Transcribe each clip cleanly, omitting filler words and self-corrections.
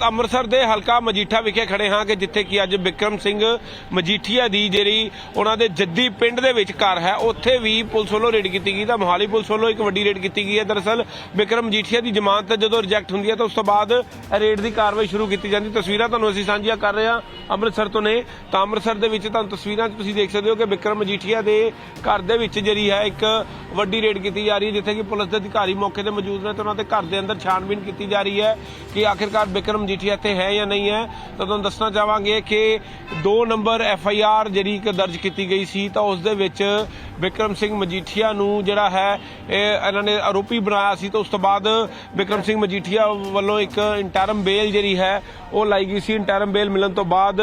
ਅੰਮ੍ਰਿਤਸਰ ਦੇ ਹਲਕਾ ਮਜੀਠਾ ਵਿਖੇ ਖੜੇ ਹਾਂ ਕਿ ਜਿੱਥੇ ਕਿ ਅੱਜ ਬਿਕਰਮ ਸਿੰਘ ਮਜੀਠੀਆ ਦੀ ਜਿਹੜੀ ਉਹਨਾਂ ਦੇ ਜੱਦੀ ਪਿੰਡ ਦੇ ਵਿੱਚ ਘਰ ਹੈ ਉੱਥੇ ਵੀ ਪੁਲਿਸ ਵੱਲੋਂ ਰੇਡ ਕੀਤੀ ਗਈ। ਤਾਂ ਮੋਹਾਲੀ ਪੁਲਿਸ ਵੱਲੋਂ ਇੱਕ ਵੱਡੀ ਰੇਡ ਕੀਤੀ ਗਈ ਹੈ। ਦਰਅਸਲ ਬਿਕਰਮ ਮਜੀਠੀਆ ਦੀ ਜ਼ਮਾਨਤ ਜਦੋਂ ਰਿਜੈਕਟ ਹੁੰਦੀ ਹੈ ਤਾਂ ਉਸ ਤੋਂ ਬਾਅਦ ਰੇਡ ਦੀ ਕਾਰਵਾਈ ਸ਼ੁਰੂ ਕੀਤੀ ਜਾਂਦੀ। ਤਸਵੀਰਾਂ ਤੁਹਾਨੂੰ ਅਸੀਂ ਸਾਂਝੀਆਂ ਕਰ ਰਹੇ ਹਾਂ ਅੰਮ੍ਰਿਤਸਰ ਤੋਂ ਨੇ। ਤਾਂ ਅੰਮ੍ਰਿਤਸਰ ਦੇ ਵਿੱਚ ਤੁਹਾਨੂੰ ਤਸਵੀਰਾਂ 'ਚ ਤੁਸੀਂ ਦੇਖ ਸਕਦੇ ਹੋ ਕਿ ਬਿਕਰਮ ਮਜੀਠੀਆ ਦੇ ਘਰ ਦੇ ਵਿੱਚ ਜਿਹੜੀ ਹੈ ਇੱਕ ਵੱਡੀ ਰੇਡ ਕੀਤੀ ਜਾ ਰਹੀ ਹੈ, ਜਿੱਥੇ ਕਿ ਪੁਲਿਸ ਦੇ ਅਧਿਕਾਰੀ ਮੌਕੇ ਤੇ ਮੌਜੂਦ ਨੇ ਤੇ ਉਹਨਾਂ ਦੇ ਘਰ ਦੇ ਅੰਦਰ ਛਾਣਬੀਨ ਕੀਤੀ ਜਾ ਰਹੀ ਹੈ ਕਿ ਆਖਿਰਕਾਰ ਬਿਕਰਮ ਮਜੀਠੀਆ ਇੱਥੇ ਹੈ ਜਾਂ ਨਹੀਂ ਹੈ। ਤਾਂ ਤੁਹਾਨੂੰ ਦੱਸਣਾ ਚਾਹਾਂਗੇ ਕਿ 2 ਨੰਬਰ FIR ਜਿਹੜੀ ਇੱਕ ਦਰਜ ਕੀਤੀ ਗਈ ਸੀ ਤਾਂ ਉਸ ਦੇ ਵਿੱਚ ਬਿਕਰਮ ਸਿੰਘ ਮਜੀਠੀਆ ਨੂੰ ਜਿਹੜਾ ਹੈ ਇਹਨਾਂ ਨੇ ਆਰੋਪੀ ਬਣਾਇਆ ਸੀ। ਤਾਂ ਉਸ ਤੋਂ ਬਾਅਦ ਬਿਕਰਮ ਸਿੰਘ ਮਜੀਠੀਆ ਵੱਲੋਂ ਇੱਕ ਇੰਟਰਮ ਬੇਲ ਜਿਹੜੀ ਹੈ ਉਹ ਲਾਈ ਗਈ ਸੀ। ਇੰਟਰਮ ਬੇਲ ਮਿਲਣ ਤੋਂ ਬਾਅਦ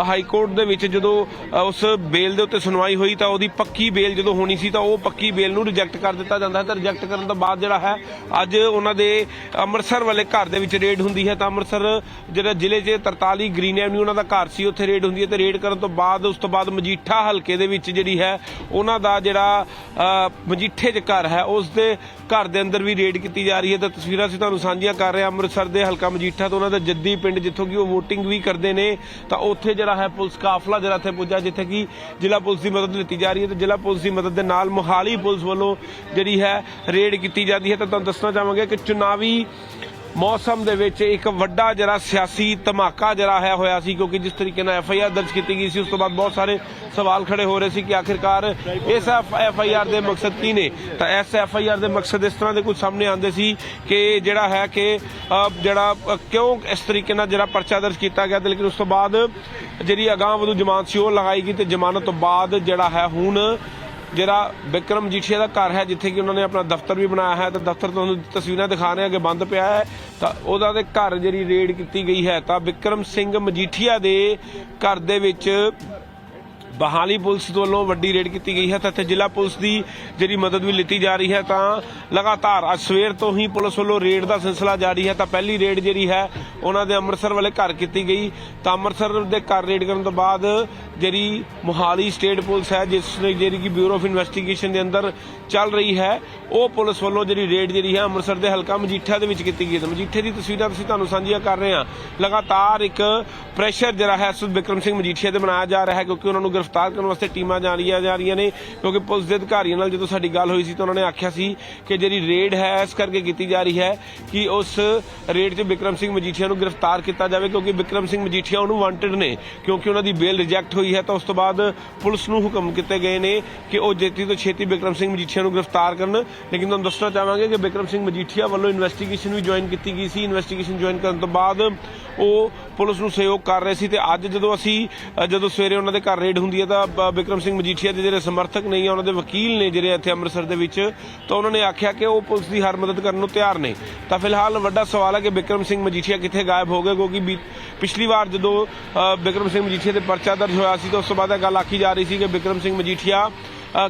ਹਾਈ ਕੋਰਟ ਦੇ ਵਿੱਚ ਜਦੋਂ ਉਸ ਬੇਲ ਦੇ ਉੱਤੇ ਸੁਣਵਾਈ ਹੋਈ ਤਾਂ ਉਹਦੀ ਪੱਕੀ ਬੇਲ ਜਦੋਂ ਹੋਣੀ ਸੀ ਤਾਂ ਉਹ ਪੱਕੀ ਬੇਲ ਨੂੰ ਰਿਜੈਕਟ ਕਰ ਦਿੱਤਾ ਜਾਂਦਾ ਹੈ। ਤਾਂ ਰਿਜੈਕਟ ਕਰਨ ਤੋਂ ਬਾਅਦ ਜਿਹੜਾ ਹੈ ਅੱਜ ਉਹਨਾਂ ਦੇ ਅੰਮ੍ਰਿਤਸਰ ਵਾਲੇ ਘਰ ਦੇ ਵਿੱਚ ਰੇਡ ਹੁੰਦੀ ਹੈ। ਤਾਂ ਅੰਮ੍ਰਿਤਸਰ ਜਿਹੜਾ ਜ਼ਿਲ੍ਹੇ 'ਚ 43 ਗ੍ਰੀਨ ਐਵਨਿਊ ਉਹਨਾਂ ਦਾ ਘਰ ਸੀ, ਉੱਥੇ ਰੇਡ ਹੁੰਦੀ ਹੈ। ਤੇ ਰੇਡ ਕਰਨ ਤੋਂ ਬਾਅਦ ਉਸ ਤੋਂ ਬਾਅਦ ਮਜੀਠਾ ਹਲਕੇ ਦੇ ਵਿੱਚ ਜਿਹੜੀ ਹੈ ਉਹਨਾਂ ਦਾ ਜਿਹੜਾ ਮਜੀਠੇ 'ਚ ਘਰ ਹੈ ਉਸ ਦੇ ਘਰ ਦੇ ਅੰਦਰ ਵੀ ਰੇਡ ਕੀਤੀ ਜਾ ਰਹੀ ਹੈ। ਤਾਂ ਤਸਵੀਰਾਂ ਅਸੀਂ ਤੁਹਾਨੂੰ ਸਾਂਝੀਆਂ ਕਰ ਰਹੇ ਹਾਂ ਅੰਮ੍ਰਿਤਸਰ ਦੇ ਹਲਕਾ ਮਜੀਠਾ ਤੋਂ ਉਹਨਾਂ ਦਾ ਜੱਦੀ ਪਿੰਡ ਜਿੱਥੋਂ ਕਿ ਉਹ ਵੋਟਿੰਗ ਵੀ ਕਰਦੇ ਨੇ। ਤਾਂ ਉੱਥੇ ਜਿਹੜਾ ਹੈ ਪੁਲਿਸ ਕਾਫਲਾ ਜਿਹੜਾ ਇੱਥੇ ਪੁੱਜਾ, ਜਿੱਥੇ ਕਿ ਜ਼ਿਲ੍ਹਾ ਪੁਲਿਸ ਦੀ ਮਦਦ ਲਿੱਤੀ ਜਾ ਰਹੀ ਹੈ। ਤੇ ਜ਼ਿਲ੍ਹਾ ਪੁਲਿਸ ਦੀ ਮਦਦ ਦੇ ਨਾਲ ਮੋਹਾਲੀ ਪੁਲਿਸ ਵੱਲੋਂ ਜਿਹੜੀ ਹੈ ਰੇਡ ਕੀਤੀ ਜਾਂਦੀ ਹੈ। ਤਾਂ ਤੁਹਾਨੂੰ ਦੱਸਣਾ ਚਾਹਾਂਗੇ ਕਿ ਚੁਣਾਵੀ ਮੌਸਮ ਦੇ ਵਿੱਚ ਇੱਕ ਵੱਡਾ ਜਿਹੜਾ ਸਿਆਸੀ ਧਮਾਕਾ ਜਿਹੜਾ ਹੈ ਹੋਇਆ ਸੀ, ਕਿਉਂਕਿ ਜਿਸ ਤਰੀਕੇ ਨਾਲ FIR ਦਰਜ ਕੀਤੀ ਗਈ ਸੀ ਉਸ ਤੋਂ ਬਾਅਦ ਬਹੁਤ ਸਾਰੇ ਸਵਾਲ ਖੜੇ ਹੋ ਰਹੇ ਸੀ ਕਿ ਆਖਿਰਕਾਰ ਇਸ FIR ਦੇ ਮਕਸਦ ਕੀ ਨੇ। ਤਾਂ ਇਸ FIR ਦੇ ਮਕਸਦ ਇਸ ਤਰ੍ਹਾਂ ਦੇ ਕੁਝ ਸਾਹਮਣੇ ਆਉਂਦੇ ਸੀ ਕਿ ਜਿਹੜਾ ਹੈ ਕਿ ਜਿਹੜਾ ਕਿਉਂ ਇਸ ਤਰੀਕੇ ਨਾਲ ਜਿਹੜਾ ਪਰਚਾ ਦਰਜ ਕੀਤਾ ਗਿਆ। ਤੇ ਲੇਕਿਨ ਉਸ ਤੋਂ ਬਾਅਦ ਜਿਹੜੀ ਅਗਾਂਹ ਵਧੂ ਜ਼ਮਾਨਤ ਸੀ ਉਹ ਲਗਾਈ ਗਈ ਤੇ ਜ਼ਮਾਨਤ ਤੋਂ ਬਾਅਦ ਜਿਹੜਾ ਹੈ ਹੁਣ ਜਿਹੜਾ ਬਿਕਰਮ ਮਜੀਠੀਆ ਦਾ ਘਰ ਹੈ ਜਿੱਥੇ ਕਿ ਉਹਨਾਂ ਨੇ ਆਪਣਾ ਦਫ਼ਤਰ ਵੀ ਬਣਾਇਆ ਹੈ। ਤਾਂ ਦਫ਼ਤਰ ਤੁਹਾਨੂੰ ਤਸਵੀਰਾਂ ਦਿਖਾ ਰਹੇ ਹਾਂ ਕਿ ਬੰਦ ਪਿਆ ਹੈ। ਤਾਂ ਉਹਦਾ ਦੇ ਘਰ ਜਿਹੜੀ ਰੇਡ ਕੀਤੀ ਗਈ ਹੈ ਤਾਂ ਬਿਕਰਮ ਸਿੰਘ ਮਜੀਠੀਆ ਦੇ ਘਰ ਦੇ ਵਿੱਚ ਬਹਾਲੀ ਪੁਲਿਸ ਵੱਲੋਂ ਵੱਡੀ ਰੇਡ ਕੀਤੀ ਗਈ ਹੈ। ਤਾਂ ਇੱਥੇ ਜ਼ਿਲ੍ਹਾ ਪੁਲਿਸ ਦੀ ਜਿਹੜੀ ਮਦਦ ਵੀ ਲਿੱਤੀ ਜਾ ਰਹੀ ਹੈ। ਤਾਂ ਲਗਾਤਾਰ ਅੱਜ ਸਵੇਰ ਤੋਂ ਹੀ ਪੁਲਿਸ ਵੱਲੋਂ ਰੇਡ ਦਾ ਸਿਲਸਿਲਾ ਜਾਰੀ ਹੈ। ਤਾਂ ਪਹਿਲੀ ਰੇਡ ਜਿਹੜੀ ਹੈ ਉਹਨਾਂ ਦੇ ਅੰਮ੍ਰਿਤਸਰ ਵਾਲੇ ਘਰ ਕੀਤੀ ਗਈ। ਤਾਂ ਅੰਮ੍ਰਿਤਸਰ ਦੇ ਘਰ ਰੇਡ ਕਰਨ ਤੋਂ ਬਾਅਦ ਜਿਹੜੀ ਮੋਹਾਲੀ ਸਟੇਟ ਪੁਲਿਸ ਹੈ ਜਿਸ ਨੇ ਜਿਹੜੀ ਕਿ ਬਿਊਰੋ ਆਫ ਇਨਵੈਸਟੀਗੇਸ਼ਨ ਦੇ ਅੰਦਰ ਚੱਲ ਰਹੀ ਹੈ ਉਹ ਪੁਲਿਸ ਵੱਲੋਂ ਜਿਹੜੀ ਰੇਡ ਜਿਹੜੀ ਹੈ ਅੰਮ੍ਰਿਤਸਰ ਦੇ ਹਲਕਾ ਮਜੀਠਾ ਦੇ ਵਿੱਚ ਕੀਤੀ ਗਈ ਹੈ। ਮਜੀਠੇ ਦੀ ਤਸਵੀਰਾਂ ਅਸੀਂ ਤੁਹਾਨੂੰ ਸਾਂਝੀਆਂ ਕਰ ਰਹੇ ਹਾਂ। ਲਗਾਤਾਰ ਇੱਕ ਪ੍ਰੈਸ਼ਰ ਜਿਹੜਾ ਹੈ ਬਿਕਰਮ ਸਿੰਘ ਮਜੀਠੀਆ ਤੇ ਬਣਾਇਆ ਜਾ ਰਿਹਾ ਹੈ ਕਿਉਂਕਿ ਉਹਨਾਂ ਨੂੰ ਗ੍ਰਿਫਤਾਰ ਕਰਨ ਵਾਸਤੇ ਟੀਮਾਂ ਜਾ ਰਹੀਆਂ ਨੇ। ਕਿਉਂਕਿ ਪੁਲਿਸ ਦੇ ਅਧਿਕਾਰੀਆਂ ਨਾਲ ਜਦੋਂ ਸਾਡੀ ਗੱਲ ਹੋਈ ਸੀ ਤਾਂ ਉਹਨਾਂ ਨੇ ਆਖਿਆ ਸੀ ਕਿ ਜਿਹੜੀ ਰੇਡ ਹੈ ਇਸ ਕਰਕੇ ਕੀਤੀ ਜਾ ਰਹੀ ਹੈ ਕਿ ਉਸ ਰੇਡ 'ਚ ਬਿਕਰਮ ਸਿੰਘ ਮਜੀਠੀਆ ਨੂੰ ਗ੍ਰਿਫਤਾਰ ਕੀਤਾ ਜਾਵੇ, ਕਿਉਂਕਿ ਬਿਕਰਮ ਸਿੰਘ ਮਜੀਠੀਆ ਉਹਨੂੰ ਵਾਂਟਡ ਨੇ ਕਿਉਂਕਿ ਉਹਨਾਂ ਦੀ ਬੇਲ ਰਿਜੈਕਟ ਹੋਈ ਹੈ। ਤਾਂ ਉਸ ਤੋਂ ਬਾਅਦ ਪੁਲਿਸ ਨੂੰ ਹੁਕਮ ਕੀਤੇ ਗਏ ਨੇ ਕਿ ਉਹ ਛੇਤੀ ਤੋਂ ਛੇਤੀ ਬਿਕਰਮ ਸਿੰਘ ਮਜੀਠੀਆ ਨੂੰ ਗ੍ਰਿਫਤਾਰ ਕਰਨ। ਲੇਕਿਨ ਤੁਹਾਨੂੰ ਦੱਸਣਾ ਚਾਹਾਂਗੇ ਕਿ ਬਿਕਰਮ ਸਿੰਘ ਮਜੀਠੀਆ ਵੱਲੋਂ ਇਨਵੈਸਟੀਗੇਸ਼ਨ ਵੀ ਜੁਆਇਨ ਕੀਤੀ ਗਈ ਸੀ। ਇਨਵੈਸਟੀਗੇਸ਼ਨ ਜੁਆਇਨ ਕਰਨ ਤੋਂ ਬਾਅਦ ਉਹ ਪੁਲਿਸ ਨੂੰ ਸਹਿਯੋਗ ਕਰ ਰਹੇ ਸੀ। ਤੇ ਅੱਜ ਜਦੋਂ ਸਵੇਰੇ ਉਹਨਾਂ ਦੇ ਘਰ ਰੇਡ ਹੁੰਦੀ ਹੈ ਤਾਂ ਬਿਕਰਮ ਸਿੰਘ ਮਜੀਠੀਆ ਦੇ ਜਿਹੜੇ ਸਮਰਥਕ ਨਹੀਂ ਆ ਉਹਨਾਂ ਦੇ ਵਕੀਲ ਨੇ ਜਿਹੜੇ ਇੱਥੇ ਅੰਮ੍ਰਿਤਸਰ ਦੇ ਵਿੱਚ, ਤਾਂ ਉਹਨਾਂ ਨੇ ਆਖਿਆ ਕਿ ਉਹ ਪੁਲਿਸ ਦੀ ਹਰ ਮਦਦ ਕਰਨ ਨੂੰ ਤਿਆਰ ਨੇ। ਤਾਂ ਫਿਲਹਾਲ ਵੱਡਾ ਸਵਾਲ ਹੈ ਕਿ ਬਿਕਰਮ ਸਿੰਘ ਮਜੀਠੀਆ ਕਿੱਥੇ ਗਾਇਬ ਹੋ ਗਏ, ਕਿਉਂਕਿ ਪਿਛਲੀ ਵਾਰ ਜਦੋਂ ਬਿਕਰਮ ਸਿੰਘ ਮਜੀਠੀਆ ਦੇ ਪਰਚਾ ਦਰਜ ਹੋਇਆ ਸੀ ਤਾਂ ਉਸ ਤੋਂ ਬਾਅਦ ਇਹ ਗੱਲ ਆਖੀ ਜਾ ਰਹੀ ਸੀ ਕਿ ਬਿਕਰਮ ਸਿੰਘ ਮਜੀਠੀਆ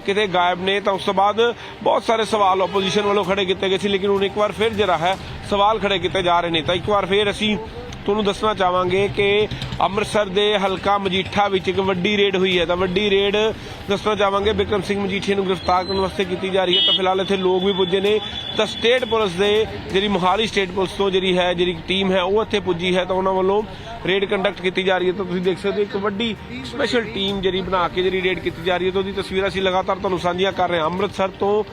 ਕਿਤੇ ਗਾਇਬ ਨੇ। ਤਾਂ ਉਸ ਤੋਂ ਬਾਅਦ ਬਹੁਤ ਸਾਰੇ ਸਵਾਲ ਆਪੋਜੀਸ਼ਨ ਵੱਲੋਂ ਖੜੇ ਕੀਤੇ ਗਏ ਸੀ, ਲੇਕਿਨ ਹੁਣ ਇੱਕ ਵਾਰ ਫਿਰ ਜਿਹੜਾ ਹੈ ਸਵਾਲ ਖੜੇ ਕੀਤੇ ਜਾ ਰਹੇ ਨੇ। ਤਾਂ ਇੱਕ ਵਾਰ ਫਿਰ ਅਸੀਂ ਤੁਹਾਨੂੰ ਦੱਸਣਾ ਚਾਹਾਂਗੇ ਕਿ ਅੰਮ੍ਰਿਤਸਰ ਦੇ ਹਲਕਾ ਮਜੀਠਾ ਵਿੱਚ ਇੱਕ ਵੱਡੀ ਰੇਡ ਹੋਈ ਹੈ। ਤਾਂ ਵੱਡੀ ਰੇਡ ਦੱਸਣਾ ਚਾਹਾਂਗੇ ਬਿਕਰਮ ਸਿੰਘ ਮਜੀਠੀਆ ਨੂੰ ਗ੍ਰਿਫਤਾਰ ਕਰਨ ਵਾਸਤੇ ਕੀਤੀ ਜਾ ਰਹੀ ਹੈ। ਤਾਂ ਫਿਲਹਾਲ ਇੱਥੇ ਲੋਕ ਵੀ ਪੁੱਜੇ ਨੇ। ਤਾਂ ਸਟੇਟ ਪੁਲਿਸ ਦੇ ਜਿਹੜੀ ਮੋਹਾਲੀ ਸਟੇਟ ਪੁਲਿਸ ਤੋਂ ਜਿਹੜੀ ਟੀਮ ਹੈ ਉਹ ਇੱਥੇ ਪੁੱਜੀ ਹੈ। ਤਾਂ ਉਹਨਾਂ ਵੱਲੋਂ ਰੇਡ ਕੰਡਕਟ ਕੀਤੀ ਜਾ ਰਹੀ ਹੈ। ਤਾਂ ਤੁਸੀਂ ਦੇਖ ਸਕਦੇ ਹੋ ਇੱਕ ਵੱਡੀ ਸਪੈਸ਼ਲ ਟੀਮ ਜਿਹੜੀ ਬਣਾ ਕੇ ਜਿਹੜੀ ਰੇਡ ਕੀਤੀ ਜਾ ਰਹੀ ਹੈ। ਤਾਂ ਉਹਦੀ ਤਸਵੀਰਾਂ ਅਸੀਂ ਲਗਾਤਾਰ ਤੁਹਾਨੂੰ ਸਾਂਝੀਆਂ ਕਰ ਰਹੇ ਹਾਂ ਅੰਮ੍ਰਿਤਸਰ ਤੋਂ।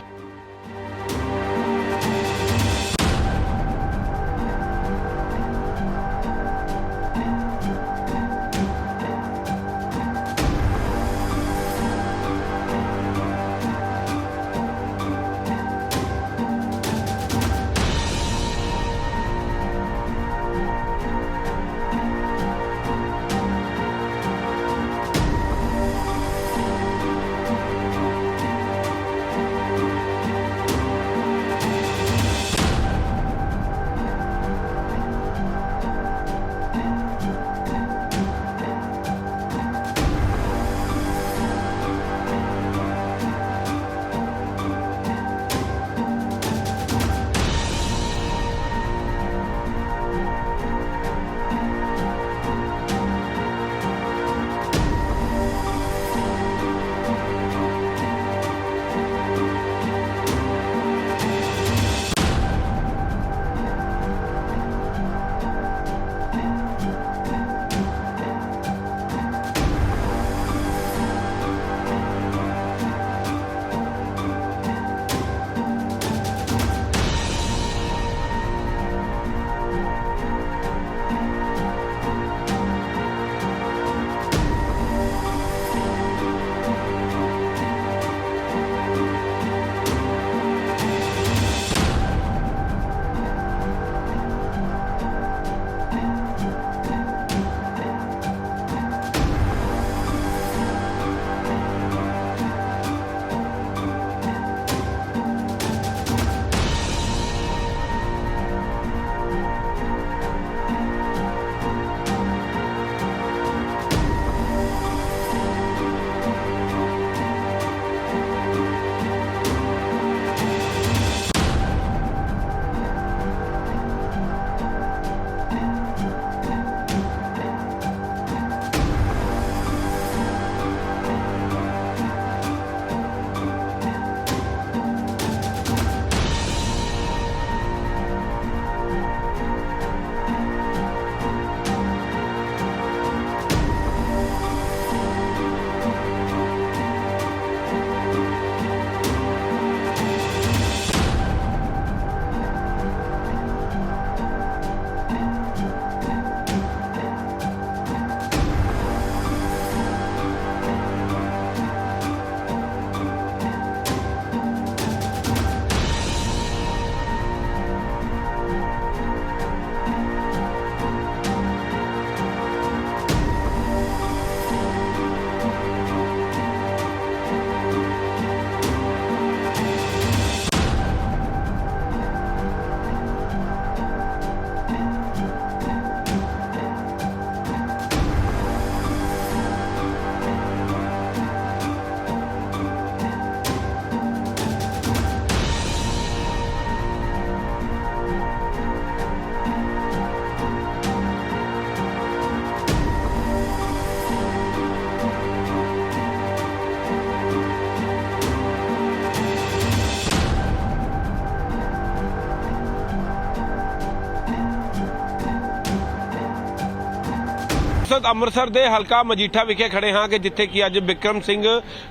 ਅੰਮ੍ਰਿਤਸਰ ਦੇ ਹਲਕਾ ਮਜੀਠਾ ਵਿਖੇ ਖੜੇ ਹਾਂ ਕਿ ਜਿੱਥੇ ਕਿ ਅੱਜ ਬਿਕਰਮ ਸਿੰਘ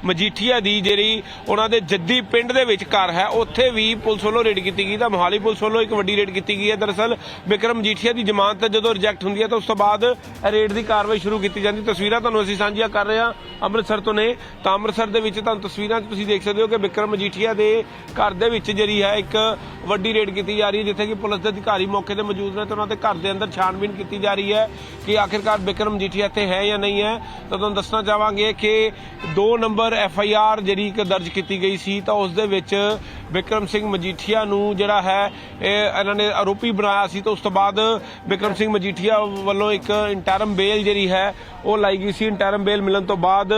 ਮਜੀਠੀਆ ਦੀ ਜਿਹੜੀ ਉਹਨਾਂ ਦੇ ਜੱਦੀ ਪਿੰਡ ਦੇ ਵਿੱਚ ਘਰ ਹੈ ਉੱਥੇ ਵੀ ਪੁਲਿਸ ਵੱਲੋਂ ਰੇਡ ਕੀਤੀ ਗਈ ਤਾਂ ਮੋਹਾਲੀ ਪੁਲਿਸ ਵੱਲੋਂ ਇੱਕ ਵੱਡੀ ਰੇਡ ਕੀਤੀ ਗਈ ਹੈ। ਦਰਅਸਲ ਬਿਕਰਮ ਮਜੀਠੀਆ ਦੀ ਜ਼ਮਾਨਤ ਜਦੋਂ ਰਿਜੈਕਟ ਹੁੰਦੀ ਹੈ ਤਾਂ ਉਸ ਤੋਂ ਬਾਅਦ ਰੇਡ ਦੀ ਕਾਰਵਾਈ ਸ਼ੁਰੂ ਕੀਤੀ ਜਾਂਦੀ। ਤਸਵੀਰਾਂ ਤੁਹਾਨੂੰ ਅਸੀਂ ਸਾਂਝੀਆਂ ਕਰ ਰਹੇ ਹਾਂ ਅੰਮ੍ਰਿਤਸਰ ਤੋਂ ਨੇ ਤਾਂ ਅੰਮ੍ਰਿਤਸਰ ਦੇ ਵਿੱਚ ਤੁਹਾਨੂੰ ਤਸਵੀਰਾਂ 'ਚ ਤੁਸੀਂ ਦੇਖ ਸਕਦੇ ਹੋ ਕਿ ਬਿਕਰਮ ਮਜੀਠੀਆ ਦੇ ਘਰ ਦੇ ਵਿੱਚ ਜਿਹੜੀ ਹੈ ਇੱਕ ਵੱਡੀ ਰੇਡ ਕੀਤੀ ਜਾ ਰਹੀ ਹੈ ਜਿੱਥੇ ਕਿ ਪੁਲਿਸ ਦੇ ਅਧਿਕਾਰੀ ਮੌਕੇ ਤੇ ਮੌਜੂਦ ਨੇ ਤੇ ਉਹਨਾਂ ਦੇ ਘਰ ਦੇ ਅੰਦਰ ਛਾਣਬੀਨ ਕੀਤੀ ਜਾ ਰਹੀ ਹੈ ਕਿ ਆਖਿਰਕਾਰ ਬਿਕਰਮ ਮਜੀਠੀਆ ਇੱਥੇ ਹੈ ਜਾਂ ਨਹੀਂ ਹੈ। ਤਾਂ ਤੁਹਾਨੂੰ ਦੱਸਣਾ ਚਾਹਾਂਗੇ ਕਿ 2 ਨੰਬਰ FIR ਜਿਹੜੀ ਇੱਕ ਦਰਜ ਕੀਤੀ ਗਈ ਸੀ ਤਾਂ ਉਸ ਦੇ ਵਿੱਚ ਬਿਕਰਮ ਸਿੰਘ ਮਜੀਠੀਆ ਨੂੰ ਜਿਹੜਾ ਹੈ ਇਹਨਾਂ ਨੇ ਆਰੋਪੀ ਬਣਾਇਆ ਸੀ ਤਾਂ ਉਸ ਤੋਂ ਬਾਅਦ ਬਿਕਰਮ ਸਿੰਘ ਮਜੀਠੀਆ ਵੱਲੋਂ ਇੱਕ ਇੰਟਰਮ ਬੇਲ ਜਿਹੜੀ ਹੈ ਉਹ ਲਾਈ ਗਈ ਸੀ। ਇੰਟਰਮ ਬੇਲ ਮਿਲਣ ਤੋਂ ਬਾਅਦ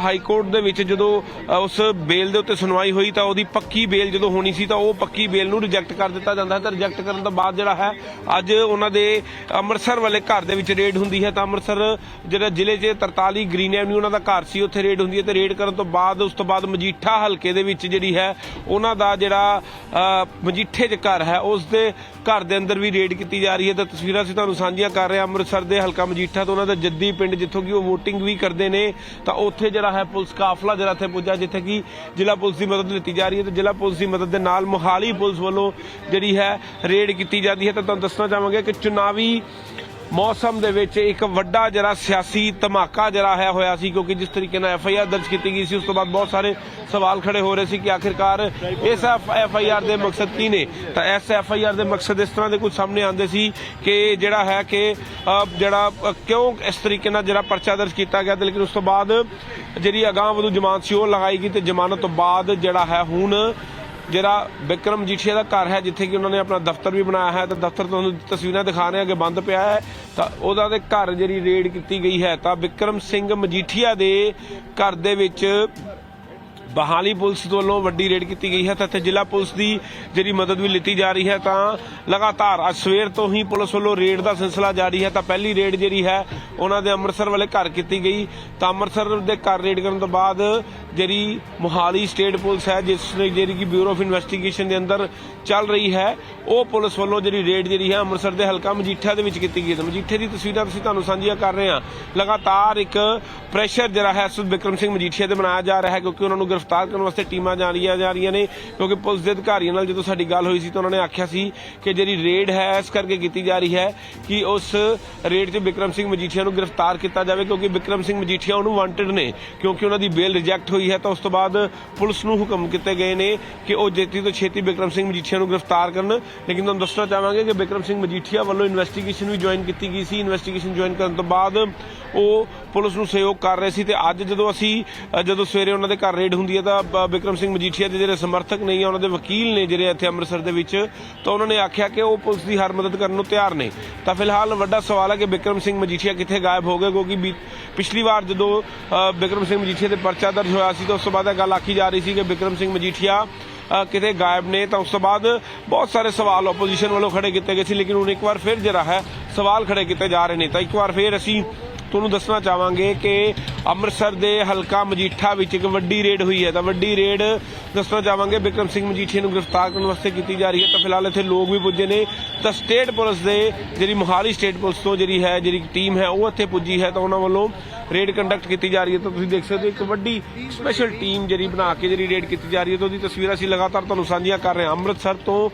ਹਾਈ ਕੋਰਟ ਦੇ ਵਿੱਚ ਜਦੋਂ ਉਸ ਬੇਲ ਦੇ ਉੱਤੇ ਸੁਣਵਾਈ ਹੋਈ ਤਾਂ ਉਹਦੀ ਪੱਕੀ ਬੇਲ ਜਦੋਂ ਹੋਣੀ ਸੀ ਤਾਂ ਉਹ ਪੱਕੀ ਬੇਲ ਨੂੰ ਰਿਜੈਕਟ ਕਰ ਦਿੱਤਾ ਜਾਂਦਾ ਹੈ ਤਾਂ ਰਿਜੈਕਟ ਕਰਨ ਤੋਂ ਬਾਅਦ ਜਿਹੜਾ ਹੈ ਅੱਜ ਉਹਨਾਂ ਦੇ ਅੰਮ੍ਰਿਤਸਰ ਵਾਲੇ ਘਰ ਦੇ ਵਿੱਚ ਰੇਡ ਹੁੰਦੀ ਹੈ ਤਾਂ ਅੰਮ੍ਰਿਤਸਰ ਜਿਹੜਾ ਜ਼ਿਲ੍ਹੇ 'ਚ 43 ਗ੍ਰੀਨ ਐਵਨਿਊ ਉਹਨਾਂ ਦਾ ਘਰ ਸੀ ਉੱਥੇ ਰੇਡ ਹੁੰਦੀ ਹੈ ਤੇ ਰੇਡ ਕਰਨ ਤੋਂ ਬਾਅਦ ਉਸ ਤੋਂ ਬਾਅਦ ਮਜੀਠਾ ਹਲਕੇ ਦੇ ਵਿੱਚ ਜਿਹੜੀ ਹੈ ਉਹਨਾਂ ਦਾ ਜਿਹੜਾ ਮਜੀਠੇ 'ਚ ਘਰ ਹੈ ਉਸ ਦੇ ਘਰ ਦੇ ਅੰਦਰ ਵੀ ਰੇਡ ਕੀਤੀ ਜਾ ਰਹੀ ਹੈ। ਤਾਂ ਤਸਵੀਰਾਂ ਅਸੀਂ ਤੁਹਾਨੂੰ ਸਾਂਝੀਆਂ ਕਰ ਰਹੇ ਹਾਂ ਅੰਮ੍ਰਿਤਸਰ ਦੇ ਹਲਕਾ ਮਜੀਠਾ ਤੋਂ ਉਹਨਾਂ ਦਾ ਜੱਦੀ ਪਿੰਡ ਜਿੱਥੋਂ ਕਿ ਉਹ ਵੋਟਿੰਗ ਵੀ ਕਰਦੇ ਨੇ ਤਾਂ ਉੱਥੇ ਜਿਹੜਾ ਹੈ ਪੁਲਿਸ ਕਾਫਲਾ ਜਿਹੜਾ ਇੱਥੇ ਪੁੱਜਾ ਜਿੱਥੇ ਕਿ ਜ਼ਿਲ੍ਹਾ ਪੁਲਿਸ ਦੀ ਮਦਦ ਲਿੱਤੀ ਜਾ ਰਹੀ ਹੈ ਤੇ ਜ਼ਿਲ੍ਹਾ ਪੁਲਿਸ ਦੀ ਮਦਦ ਦੇ ਨਾਲ ਮੋਹਾਲੀ ਪੁਲਿਸ ਵੱਲੋਂ ਜਿਹੜੀ ਹੈ ਰੇਡ ਕੀਤੀ ਜਾਂਦੀ ਹੈ। ਤਾਂ ਤੁਹਾਨੂੰ ਦੱਸਣਾ ਚਾਹਾਂਗੇ ਕਿ ਚੁਣਾਵੀ ਮੌਸਮ ਦੇ ਵਿੱਚ ਇੱਕ ਵੱਡਾ ਜਿਹੜਾ ਸਿਆਸੀ ਧਮਾਕਾ ਜਿਹੜਾ ਹੈ ਹੋਇਆ ਸੀ ਕਿਉਂਕਿ ਜਿਸ ਤਰੀਕੇ ਨਾਲ FIR ਦਰਜ ਕੀਤੀ ਗਈ ਸੀ ਉਸ ਤੋਂ ਬਾਅਦ ਬਹੁਤ ਸਾਰੇ ਸਵਾਲ ਖੜੇ ਹੋ ਰਹੇ ਸੀ ਕਿ ਆਖਿਰਕਾਰ ਇਸ FIR ਦੇ ਮਕਸਦ ਕੀ ਨੇ ਤਾਂ ਇਸ FIR ਦੇ ਮਕਸਦ ਇਸ ਤਰ੍ਹਾਂ ਦੇ ਕੁਝ ਸਾਹਮਣੇ ਆਉਂਦੇ ਸੀ ਕਿ ਜਿਹੜਾ ਹੈ ਕਿ ਜਿਹੜਾ ਕਿਉਂ ਇਸ ਤਰੀਕੇ ਨਾਲ ਜਿਹੜਾ ਪਰਚਾ ਦਰਜ ਕੀਤਾ ਗਿਆ ਤੇ ਲੇਕਿਨ ਉਸ ਤੋਂ ਬਾਅਦ ਜਿਹੜੀ ਅਗਾਂਹ ਵਧੂ ਜ਼ਮਾਨਤ ਸੀ ਉਹ ਲਗਾਈ ਗਈ ਤੇ ਜ਼ਮਾਨਤ ਤੋਂ ਬਾਅਦ ਜਿਹੜਾ ਹੈ ਹੁਣ ਜਿਹੜਾ ਬਿਕਰਮ ਮਜੀਠੀਆ ਦਾ ਘਰ ਹੈ ਜਿੱਥੇ ਕਿ ਉਹਨਾਂ ਨੇ ਆਪਣਾ ਦਫ਼ਤਰ ਵੀ ਬਣਾਇਆ ਹੈ ਤਾਂ ਦਫ਼ਤਰ ਤੁਹਾਨੂੰ ਤਸਵੀਰਾਂ ਦਿਖਾ ਰਹੇ ਹਾਂ ਕਿ ਬੰਦ ਪਿਆ ਹੈ ਤਾਂ ਉਹਦਾ ਦੇ ਘਰ ਜਿਹੜੀ ਰੇਡ ਕੀਤੀ ਗਈ ਹੈ ਤਾਂ ਬਿਕਰਮ ਸਿੰਘ ਮਜੀਠੀਆ ਦੇ ਘਰ ਦੇ ਵਿੱਚ ਬਹਾਲੀ ਪੁਲਿਸ ਵੱਲੋਂ ਵੱਡੀ ਰੇਡ ਕੀਤੀ ਗਈ ਹੈ ਤਾਂ ਇੱਥੇ ਜ਼ਿਲ੍ਹਾ ਪੁਲਿਸ ਦੀ ਜਿਹੜੀ ਮਦਦ ਵੀ ਲਿੱਤੀ ਜਾ ਰਹੀ ਹੈ ਤਾਂ ਲਗਾਤਾਰ ਅੱਜ ਸਵੇਰ ਤੋਂ ਹੀ ਪੁਲਿਸ ਵੱਲੋਂ ਰੇਡ ਦਾ ਸਿਲਸਿਲਾ ਜਾਰੀ ਹੈ ਤਾਂ ਪਹਿਲੀ ਰੇਡ ਜਿਹੜੀ ਹੈ ਉਹਨਾਂ ਦੇ ਅੰਮ੍ਰਿਤਸਰ ਵਾਲੇ ਘਰ ਕੀਤੀ ਗਈ ਤਾਂ ਅੰਮ੍ਰਿਤਸਰ ਦੇ ਘਰ ਰੇਡ ਕਰਨ ਤੋਂ ਬਾਅਦ ਜਿਹੜੀ ਮੋਹਾਲੀ ਸਟੇਟ ਪੁਲਿਸ ਹੈ ਜਿਸ ਨੇ ਜਿਹੜੀ ਕਿ ਬਿਊਰੋ ਆਫ ਇਨਵੈਸਟੀਗੇਸ਼ਨ ਦੇ ਅੰਦਰ ਚੱਲ ਰਹੀ ਹੈ ਉਹ ਪੁਲਿਸ ਵੱਲੋਂ ਜਿਹੜੀ ਰੇਡ ਜਿਹੜੀ ਹੈ ਅੰਮ੍ਰਿਤਸਰ ਦੇ ਹਲਕਾ ਮਜੀਠਾ ਦੇ ਵਿੱਚ ਕੀਤੀ ਗਈ ਹੈ। ਮਜੀਠੇ ਦੀ ਤਸਵੀਰਾਂ ਅਸੀਂ ਤੁਹਾਨੂੰ ਸਾਂਝੀਆਂ ਕਰ ਰਹੇ ਹਾਂ। ਲਗਾਤਾਰ ਇੱਕ ਪ੍ਰੈਸ਼ਰ ਜਿਹੜਾ ਹੈ ਬਿਕਰਮ ਸਿੰਘ ਮਜੀਠੀਆ ਤੇ ਬਣਾਇਆ ਜਾ ਰਿਹਾ ਹੈ ਕਿਉਂਕਿ ਉਹਨਾਂ ਨੂੰ ਗ੍ਰਿਫਤਾਰ ਕਰਨ ਵਾਸਤੇ ਟੀਮਾਂ ਜਾ ਰਹੀਆਂ ਨੇ ਕਿਉਂਕਿ ਪੁਲਿਸ ਦੇ ਅਧਿਕਾਰੀਆਂ ਨਾਲ ਜਦੋਂ ਸਾਡੀ ਗੱਲ ਹੋਈ ਸੀ ਤਾਂ ਉਹਨਾਂ ਨੇ ਆਖਿਆ ਸੀ ਕਿ ਜਿਹੜੀ ਰੇਡ ਹੈ ਇਸ ਕਰਕੇ ਕੀਤੀ ਜਾ ਰਹੀ ਹੈ ਕਿ ਉਸ ਰੇਡ 'ਚ ਬਿਕਰਮ ਸਿੰਘ ਮਜੀਠੀਆ ਨੂੰ ਗ੍ਰਿਫਤਾਰ ਕੀਤਾ ਜਾਵੇ ਕਿਉਂਕਿ ਬਿਕਰਮ ਸਿੰਘ ਮਜੀਠੀਆ ਉਹਨੂੰ ਵਾਂਟਡ ਨੇ ਕਿਉਂਕਿ ਉਹਨਾਂ ਦੀ ਬੇਲ ਰਿਜੈਕਟ ਹੋਈ ਹੈ ਤਾਂ ਉਸ ਤੋਂ ਬਾਅਦ ਪੁਲਿਸ ਨੂੰ ਹੁਕਮ ਕੀਤੇ ਗਏ ਨੇ ਕਿ ਉਹ ਛੇਤੀ ਤੋਂ ਛੇਤੀ ਬਿਕਰਮ ਸਿੰਘ ਮਜੀਠੀਆ ਨੂੰ ਗ੍ਰਿਫਤਾਰ ਕਰਨ। ਲੇਕਿਨ ਤੁਹਾਨੂੰ ਦੱਸਣਾ ਚਾਹਾਂਗੇ ਕਿ ਬਿਕਰਮ ਸਿੰਘ ਮਜੀਠੀਆ ਵੱਲੋਂ ਇਨਵੈਸਟੀਗੇਸ਼ਨ ਵੀ ਜੁਆਇਨ ਕੀਤੀ ਗਈ ਸੀ। ਇਨਵੈਸਟੀਗੇਸ਼ਨ ਜੁਆਇਨ ਕਰਨ ਤੋਂ ਬਾਅਦ ਉਹ ਪੁਲਿਸ ਨੂੰ ਸਹਿਯੋਗ ਕਰ ਰਹੇ ਸੀ ਤੇ ਅੱਜ ਜਦੋਂ ਸਵੇਰੇ ਉਹਨਾਂ ਦੇ ਘਰ ਰੇਡ ਹੁੰਦੀ ਹੈ ਤਾਂ ਬਿਕਰਮ ਸਿੰਘ ਮਜੀਠੀਆ ਦੇ ਜਿਹੜੇ ਸਮਰਥਕ ਨਹੀਂ ਆ ਉਹਨਾਂ ਦੇ ਵਕੀਲ ਨੇ ਜਿਹੜੇ ਇੱਥੇ ਅੰਮ੍ਰਿਤਸਰ ਦੇ ਵਿੱਚ ਤਾਂ ਉਹਨਾਂ ਨੇ ਆਖਿਆ ਕਿ ਉਹ ਪੁਲਿਸ ਦੀ ਹਰ ਮਦਦ ਕਰਨ ਨੂੰ ਤਿਆਰ ਨੇ। ਤਾਂ ਫਿਲਹਾਲ ਵੱਡਾ ਸਵਾਲ ਹੈ ਕਿ ਬਿਕਰਮ ਸਿੰਘ ਮਜੀਠੀਆ ਕਿੱਥੇ ਗਾਇਬ ਹੋ ਗਏ ਕਿਉਂਕਿ ਪਿਛਲੀ ਵਾਰ ਜਦੋਂ ਬਿਕਰਮ ਸਿੰਘ ਮਜੀਠੀਆ ਤੇ ਪਰਚਾ ਦਰਜ ਹੋਇਆ ਸੀ ਤਾਂ ਉਸ ਤੋਂ ਬਾਅਦ ਇਹ ਗੱਲ ਆਖੀ ਜਾ ਰਹੀ ਸੀ ਕਿ ਬਿਕਰਮ ਸਿੰਘ ਮਜੀਠੀਆ ਕਿਤੇ ਗਾਇਬ ਨੇ ਤਾਂ ਉਸ ਤੋਂ ਬਾਅਦ ਬਹੁਤ ਸਾਰੇ ਸਵਾਲ ਆਪੋਜੀਸ਼ਨ ਵੱਲੋਂ ਖੜੇ ਕੀਤੇ ਗਏ ਸੀ ਲੇਕਿਨ ਹੁਣ ਇੱਕ ਵਾਰ ਫਿਰ ਜਿਹੜਾ ਹੈ ਸਵਾਲ ਖੜੇ ਕੀਤੇ ਜਾ ਰਹੇ ਨੇ। ਤਾਂ ਇੱਕ ਵਾਰ ਫਿਰ ਅਸੀਂ ਤੁਹਾਨੂੰ ਦੱਸਣਾ ਚਾਹਾਂਗੇ ਕਿ ਅੰਮ੍ਰਿਤਸਰ ਦੇ ਹਲਕਾ ਮਜੀਠਾ ਵਿੱਚ ਇੱਕ ਵੱਡੀ ਰੇਡ ਹੋਈ ਹੈ ਤਾਂ ਵੱਡੀ ਰੇਡ ਦੱਸਣਾ ਚਾਹਾਂਗੇ ਬਿਕਰਮ ਸਿੰਘ ਮਜੀਠੀਆ ਨੂੰ ਗ੍ਰਿਫਤਾਰ ਕਰਨ ਵਾਸਤੇ ਕੀਤੀ ਜਾ ਰਹੀ ਹੈ। ਤਾਂ ਫਿਲਹਾਲ ਇੱਥੇ ਲੋਕ ਵੀ ਪੁੱਜੇ ਨੇ ਤਾਂ ਸਟੇਟ ਪੁਲਿਸ ਦੇ ਜਿਹੜੀ ਮੋਹਾਲੀ ਸਟੇਟ ਪੁਲਿਸ ਤੋਂ ਜਿਹੜੀ ਟੀਮ ਹੈ ਉਹ ਇੱਥੇ ਪੁੱਜੀ ਹੈ ਤਾਂ ਉਹਨਾਂ ਵੱਲੋਂ ਰੇਡ ਕੰਡਕਟ ਕੀਤੀ ਜਾ ਰਹੀ ਹੈ। ਤਾਂ ਤੁਸੀਂ ਦੇਖ ਸਕਦੇ ਹੋ ਇੱਕ ਵੱਡੀ ਸਪੈਸ਼ਲ ਟੀਮ ਜਿਹੜੀ ਬਣਾ ਕੇ ਜਿਹੜੀ ਰੇਡ ਕੀਤੀ ਜਾ ਰਹੀ ਹੈ ਤਾਂ ਉਹਦੀ ਤਸਵੀਰਾਂ ਅਸੀਂ ਲਗਾਤਾਰ ਤੁਹਾਨੂੰ ਸਾਂਝੀਆਂ ਕਰ ਰਹੇ ਹਾਂ ਅੰਮ੍ਰਿਤਸਰ ਤੋਂ।